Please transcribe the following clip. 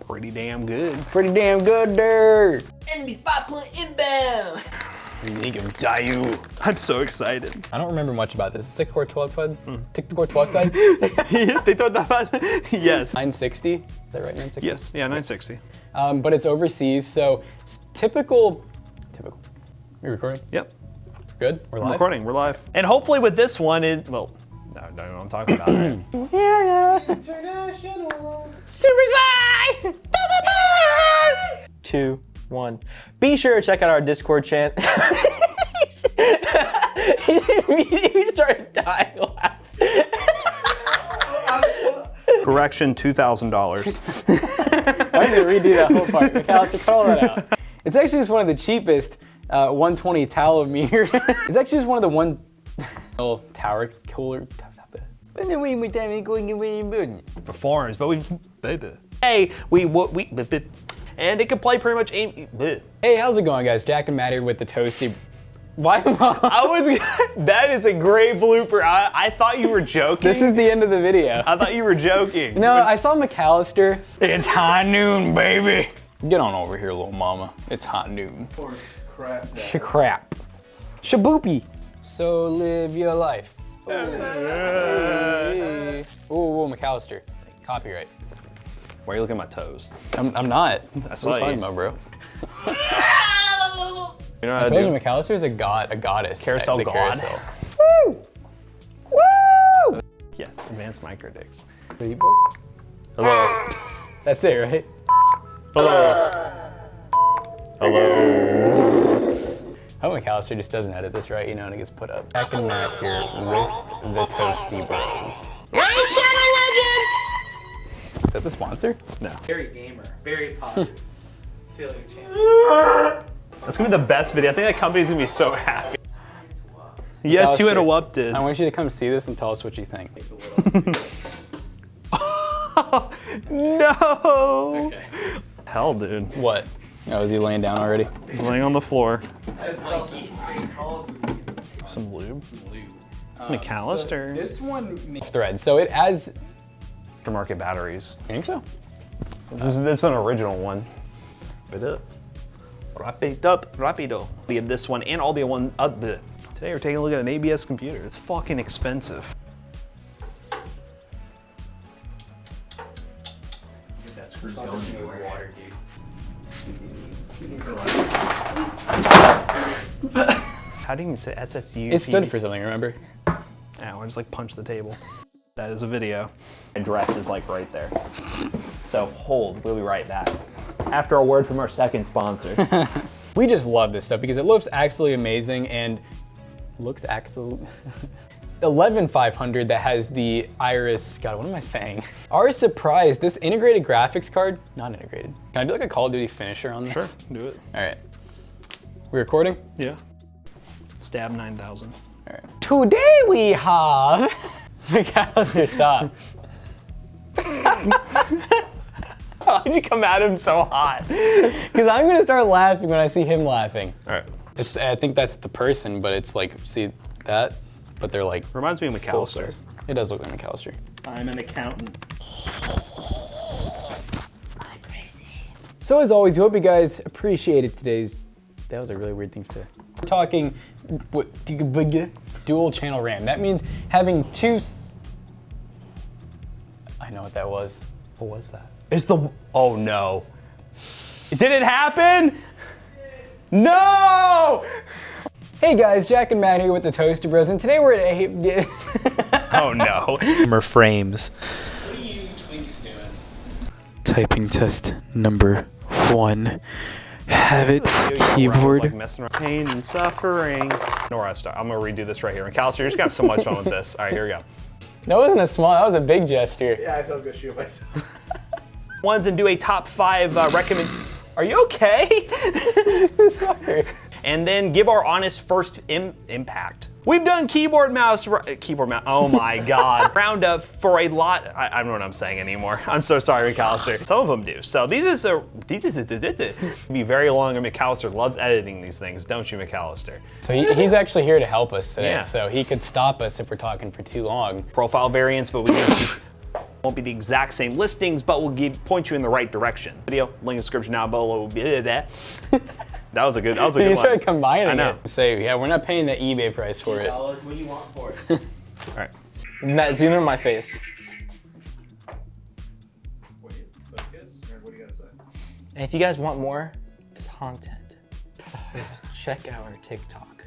pretty damn good. Pretty damn good there. Enemy spot point inbound. League of Dayu. I'm so excited. I don't remember much about this. It's like core 12 FUD. Tick the core 12 FUD. They thought that about yes. 960. Is that right? 960? Yes. Yeah, 960. But it's overseas, so typical. You recording? Yep. Good? We're live? I'm recording. We're live. And hopefully with this one, no, I don't know what I'm talking about. Right? Yeah. International. Super Spy! 2, 1. Be sure to check out our Discord channel. He immediately started dying laughing. Correction, $2,000. I'm gonna redo that whole part. McAllister, cut all that out. It's actually just one of the cheapest 120 tallow meters. It's actually just one of the one little tower cooler. Performs, but we hey, and it can play pretty much any. Hey, how's it going, guys? Jack and Matt here with the Toasty. Why am That is a great blooper. I thought you were joking. This is the end of the video. I thought you were joking. No, I saw McAllister. It's high noon, baby. Get on over here, little mama. It's hot noon. Crap. Shaboopy. So live your life. Oh, McAllister. Copyright. Why are you looking at my toes? I'm not. That's what what I'm talking about, bro. You know I what told you do? McAllister is a goddess. Carousel at the god. Carousel. Woo! Woo! Yes, advanced micro dicks. Are you boys? Hello. That's it, right? Hello. Hello. I hope McAllister just doesn't edit this right, you know, and it gets put up. Jack and Matt here with the Toastybros. Raid Channel Legends! Is that the sponsor? No. Very gamer, very positive. Silly channel. That's gonna be the best video. I think that company's gonna be so happy. Yes, you McAllister, interrupted. I want you to come see this and tell us what you think. No. Okay. Hell, dude. What? Oh, is he laying down already? Laying on the floor. That is monkey. Some lube. McAllister. This one thread, so it has. Aftermarket batteries. I think so. This is an original one. Wrap it up, rapido. We have this one and all the one. Today we're taking a look at an ABS computer. It's fucking expensive. That screw's going into water, dude. How do you even say SSU? It stood for something, remember? Ow, I just like punched the table. That is a video. Address is like right there. So hold, we'll be right back. After a word from our second sponsor. We just love this stuff because it looks actually amazing and looks actually 11500 that has the Iris. God, what am I saying? Our surprise, this integrated graphics card, not integrated. Can I do like a Call of Duty finisher on this? Sure, do it. All right. We recording? Yeah. Stab 9000. All right. Today we have McAllister, stop. Why'd you come at him so hot? Because I'm gonna start laughing when I see him laughing. All right. I think that's the person, but it's like, see that? But they're like. Reminds me of full McAllister. size. It does look like McAllister. I'm an accountant. So as always, we hope you guys appreciated today's. That was a really weird thing to. We're talking dual channel RAM. That means having two. I know what that was. What was that? It's the. Oh no. Did it happen? No! Hey guys, Jack and Matt here with the Toastybros, and today we're at a. Oh no. Frames. What are you twinks doing? Typing test number 1. Have it. Keyboard. Like messing around. Pain and suffering. Nora, start. I'm gonna redo this right here. And McAllister, you're just gonna have so much fun with this. All right, here we go. That wasn't a small. That was a big gesture. Yeah, I felt good shoot myself. Ones and do a top 5 recommend. Are you okay? Sorry. And then give our honest first impact. We've done keyboard mouse. Oh my God. Roundup for a lot. I don't know what I'm saying anymore. I'm so sorry, McAllister. Some of them do. So these be very long, and McAllister loves editing these things, don't you, McAllister? So he's actually here to help us today. Yeah. So he could stop us if we're talking for too long. Profile variants, but we can just. Won't be the exact same listings, but will point you in the right direction. Video, link in the description down below will be that. That was a good one. You started combining I know. it. Say, yeah, we're not paying the eBay price for it. $2, what do you want for it? All right. Matt, zoom in my face. Wait, focus, or what do you gotta say? And if you guys want more content, check our TikTok.